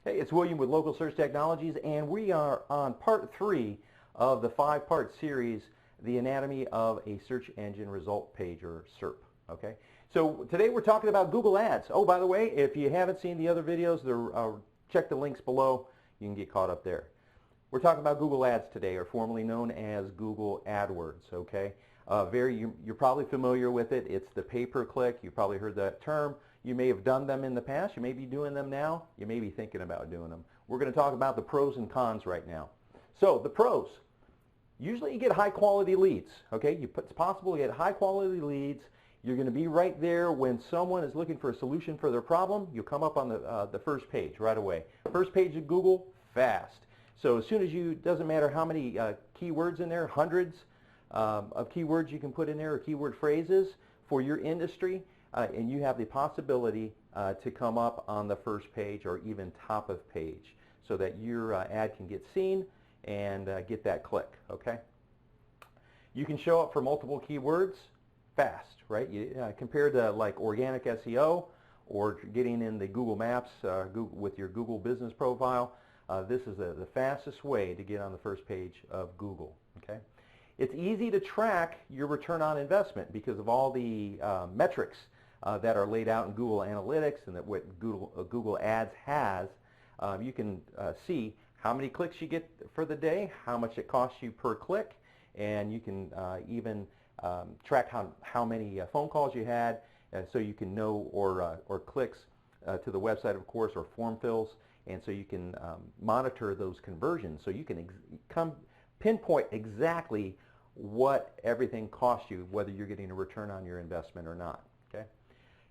Hey, it's William with Local Search Technologies, and we are on part 3 of the 5-part series, The Anatomy of a Search Engine Result Page, or SERP. Okay, so today we're talking about Google Ads. Oh, by the way, if you haven't seen the other videos, check the links below. You can get caught up there. We're talking about Google Ads today, or formerly known as Google AdWords. Okay, you're probably familiar with it. It's the pay-per-click. You probably heard that term. You may have done them in the past. You may be doing them now. You may be thinking about doing them. We're going to talk about the pros and cons right now. So the pros. Usually you get high-quality leads. Okay, it's possible to get high-quality leads. You're going to be right there when someone is looking for a solution for their problem. You'll come up on the first page right away. First page of Google, fast. So as soon as doesn't matter how many keywords in there, hundreds of keywords you can put in there, or keyword phrases for your industry, and you have the possibility to come up on the first page or even top of page so that your ad can get seen and get that click. Okay, you can show up for multiple keywords fast, right? Compared to like organic SEO or getting in the Google Maps with your Google business profile, this is the fastest way to get on the first page of Google. Okay, it's easy to track your return on investment because of all the metrics that are laid out in Google Analytics and that what Google Ads has. You can see how many clicks you get for the day, how much it costs you per click, and you can even track how many phone calls you had, so you can know, or clicks to the website, of course, or form fills, and so you can monitor those conversions, so you can pinpoint exactly what everything costs you, whether you're getting a return on your investment or not. Okay,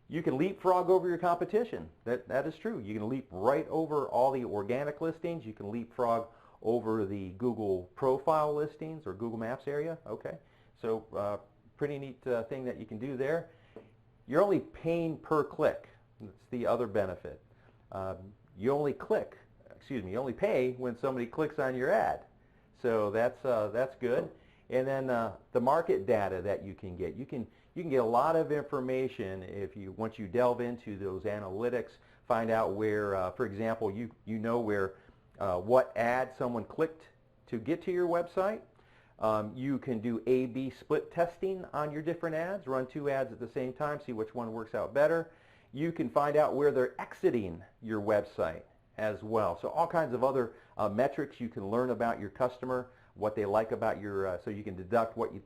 you can leapfrog over your competition. That is true. You can leap right over all the organic listings. You can leapfrog over the Google profile listings or Google Maps area. Okay, so pretty neat thing that you can do there. You're only paying per click. That's the other benefit. You only pay when somebody clicks on your ad. So that's good. And then the market data that you can get. You can get a lot of information once you delve into those analytics. Find out where, for example, you know where what ad someone clicked to get to your website. You can do A/B split testing on your different ads. Run 2 ads at the same time. See which one works out better. You can find out where they're exiting your website as well. So all kinds of other metrics you can learn about your customer, what they like about your, so you can deduct what you,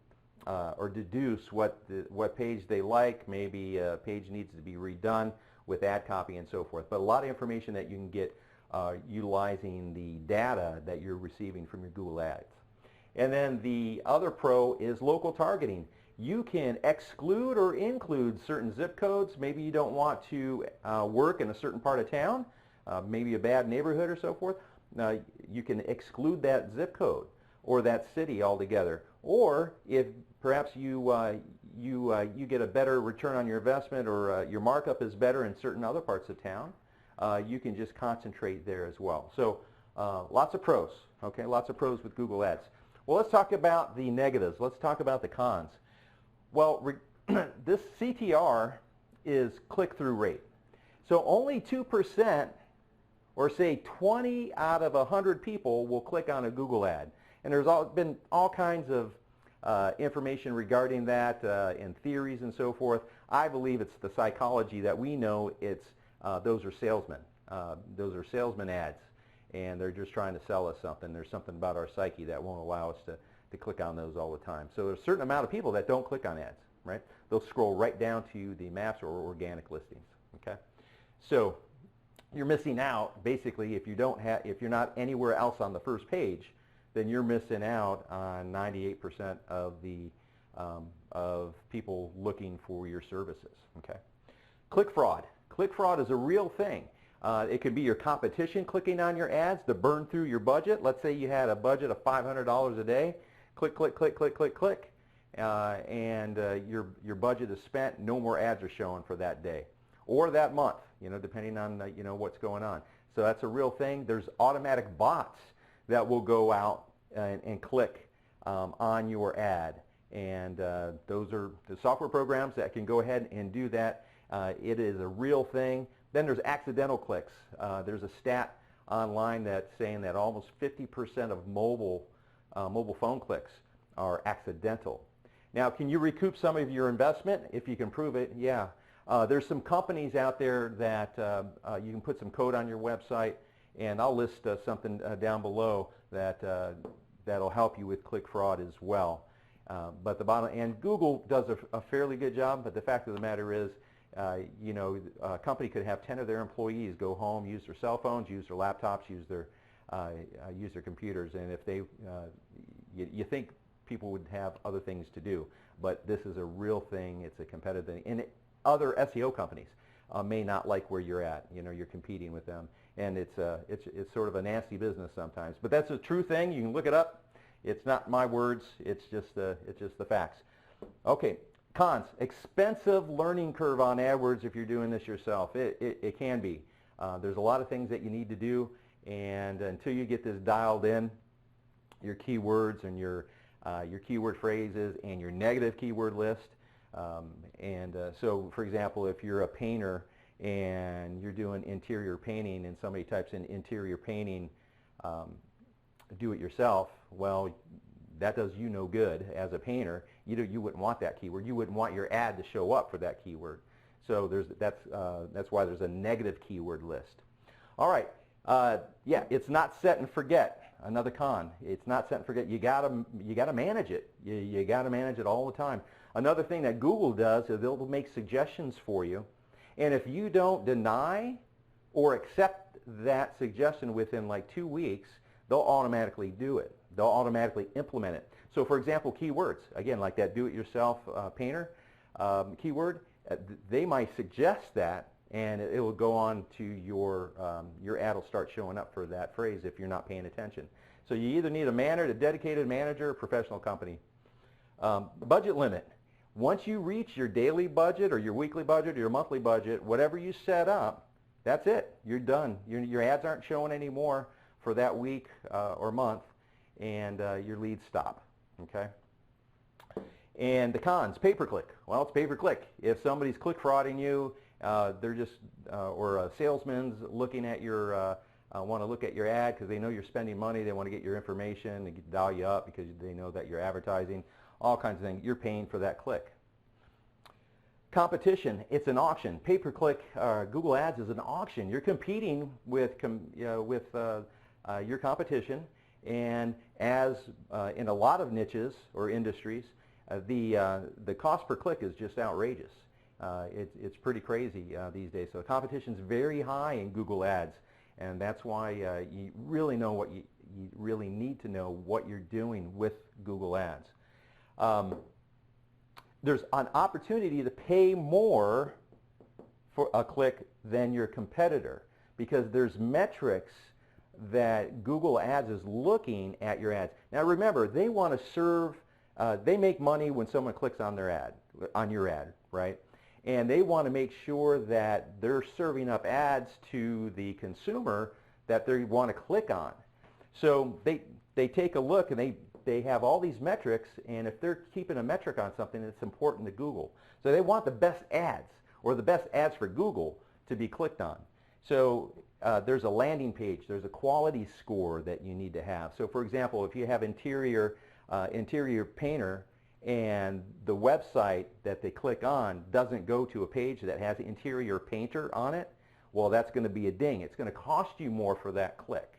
or deduce what page they like. Maybe a page needs to be redone with ad copy and so forth. But a lot of information that you can get utilizing the data that you're receiving from your Google Ads. And then the other pro is local targeting. You can exclude or include certain zip codes. Maybe you don't want to work in a certain part of town, maybe a bad neighborhood or so forth. You can exclude that zip code or that city altogether. Or if perhaps you get a better return on your investment, or your markup is better in certain other parts of town, you can just concentrate there as well. So lots of pros. Okay, lots of pros with Google Ads. Well, let's talk about the negatives. Let's talk about the cons. Well, this CTR is click-through rate. So only 2%, or say 20 out of 100 people, will click on a Google ad. And there's been all kinds of information regarding that and theories and so forth. I believe it's the psychology that we know. Those are salesmen. Those are salesman ads, and they're just trying to sell us something. There's something about our psyche that won't allow us to click on those all the time. So there's a certain amount of people that don't click on ads, right? They'll scroll right down to the maps or organic listings. Okay, so you're missing out basically if you're not anywhere else on the first page. Then you're missing out on 98% of the of people looking for your services. Okay, click fraud. Click fraud is a real thing. It could be your competition clicking on your ads to burn through your budget. Let's say you had a budget of $500 a day. Click, click, click, click, click, click, and your budget is spent. No more ads are showing for that day or that month. Depending on what's going on. So that's a real thing. There's automatic bots that will go out and click on your ad, and those are the software programs that can go ahead and do that. It is a real thing. Then there's accidental clicks. There's a stat online that's saying that almost 50% of mobile phone clicks are accidental. Now, can you recoup some of your investment if you can prove it? Yeah. There's some companies out there that you can put some code on your website, and I'll list something down below that that'll help you with click fraud as well. But the bottom, and Google does a fairly good job, but the fact of the matter is, you know, a company could have 10 of their employees go home, use their cell phones, use their laptops, use their computers, and if they, you think people would have other things to do, but this is a real thing. It's a competitive thing, and other SEO companies may not like where you're at. You know, you're competing with them, and it's sort of a nasty business sometimes. But that's a true thing. You can look it up. It's not my words. It's just the facts. Okay, cons: expensive learning curve on AdWords if you're doing this yourself. It can be. There's a lot of things that you need to do, and until you get this dialed in, your keywords and your keyword phrases and your negative keyword list. So, for example, if you're a painter and you're doing interior painting and somebody types in interior painting, do it yourself, well, that does you no good as a painter. You wouldn't want that keyword. You wouldn't want your ad to show up for that keyword. So that's why there's a negative keyword list. All right. Yeah, it's not set and forget. Another con. It's not set and forget. You gotta manage it. You gotta manage it all the time. Another thing that Google does is they'll make suggestions for you, and if you don't deny or accept that suggestion within like 2 weeks, they'll automatically do it. They'll automatically implement it. So, for example, keywords. Again, like that do-it-yourself painter keyword, they might suggest that, and it will go on to your ad will start showing up for that phrase if you're not paying attention. So you either need a dedicated manager or professional company. Budget limit. Once you reach your daily budget or your weekly budget or your monthly budget, whatever you set up, that's it. You're done. Your ads aren't showing anymore for that week or month, and your leads stop. Okay. And the cons: pay-per-click. Well, it's pay-per-click. If somebody's click frauding you, they're just, or a salesman's looking at your, want to look at your ad because they know you're spending money. They want to get your information. They dial you up because they know that you're advertising. All kinds of things. You're paying for that click. Competition. It's an auction. Pay-per-click, Google Ads is an auction. You're competing with your competition, and as in a lot of niches or industries, the cost per click is just outrageous. It's pretty crazy these days. So competition's very high in Google Ads, and that's why you really need to know what you're doing with Google Ads. There's an opportunity to pay more for a click than your competitor because there's metrics that Google Ads is looking at your ads. Now remember, they want to serve, they make money when someone clicks on their ad, on your ad, right? And they want to make sure that they're serving up ads to the consumer that they want to click on. So they take a look and they have all these metrics, and if they're keeping a metric on something, it's important to Google. So they want the best ads, or the best ads for Google, to be clicked on. So there's a landing page, there's a quality score that you need to have. So for example, if you have interior painter, and the website that they click on doesn't go to a page that has interior painter on it, well, that's going to be a ding. It's going to cost you more for that click.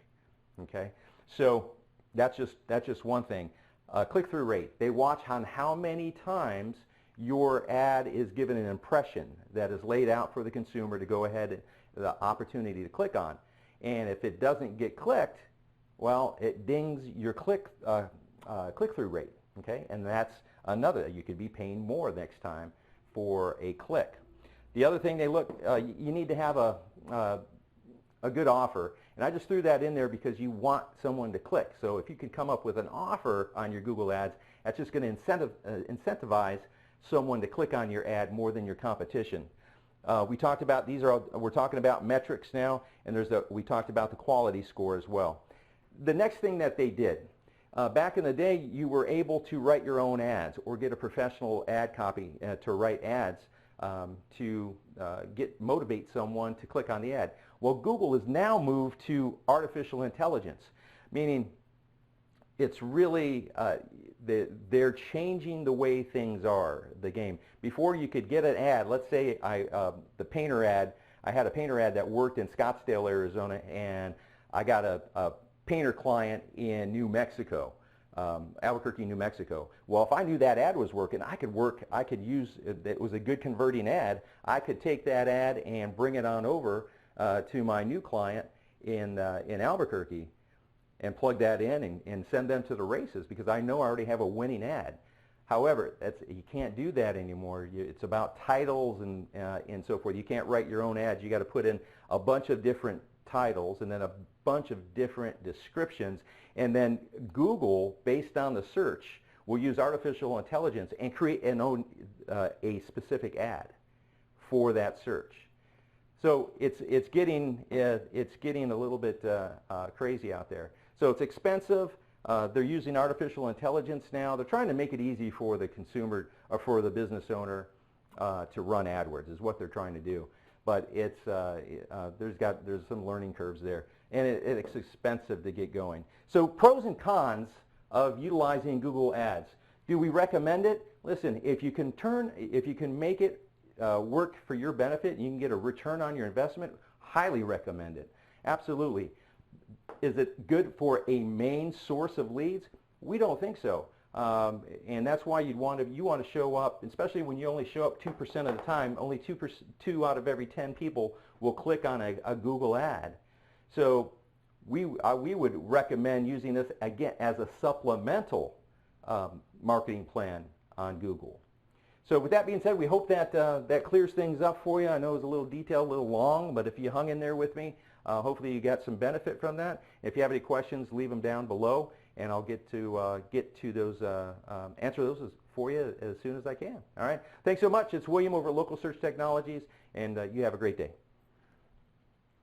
Okay, so that's just one thing. Click-through rate. They watch on how many times your ad is given an impression that is laid out for the consumer to go ahead and the opportunity to click on. And if it doesn't get clicked, well, it dings your click-through rate. Okay, and that's another. You could be paying more next time for a click. The other thing they look, you need to have a good offer, and I just threw that in there because you want someone to click. So if you can come up with an offer on your Google Ads, that's just going to incentivize someone to click on your ad more than your competition. We talked about we're talking about metrics now, and we talked about the quality score as well. The next thing that they did. Back in the day, you were able to write your own ads or get a professional ad copy to write ads to motivate someone to click on the ad. Well, Google has now moved to artificial intelligence, meaning it's really, they're changing the way things are, the game. Before you could get an ad, let's say the painter ad, I had a painter ad that worked in Scottsdale, Arizona, and I got a painter client in New Mexico, Albuquerque, New Mexico. Well, if I knew that ad was working, I could use, it was a good converting ad, I could take that ad and bring it on over to my new client in Albuquerque and plug that in and send them to the races because I know I already have a winning ad. However, you can't do that anymore. It's about titles and so forth. You can't write your own ads. You got to put in a bunch of different titles and then a bunch of different descriptions, and then Google, based on the search, will use artificial intelligence and create a specific ad for that search. So it's getting a little bit crazy out there. So it's expensive. They're using artificial intelligence now. They're trying to make it easy for the consumer or for the business owner to run AdWords is what they're trying to do. But it's there's some learning curves there, and it's expensive to get going. So pros and cons of utilizing Google Ads. Do we recommend it? Listen, if you can make it work for your benefit, and you can get a return on your investment, highly recommend it. Absolutely. Is it good for a main source of leads? We don't think so. And that's why you want to show up, especially when you only show up 2% of the time. Only 2 out of every 10 people will click on a Google ad. So we would recommend using this again as a supplemental marketing plan on Google. So with that being said, we hope that that clears things up for you. I know it was a little detailed, a little long, but if you hung in there with me, hopefully you got some benefit from that. If you have any questions, leave them down below, and I'll get to those, answer those for you as soon as I can. All right. Thanks so much. It's William over at Local Search Technologies, and you have a great day.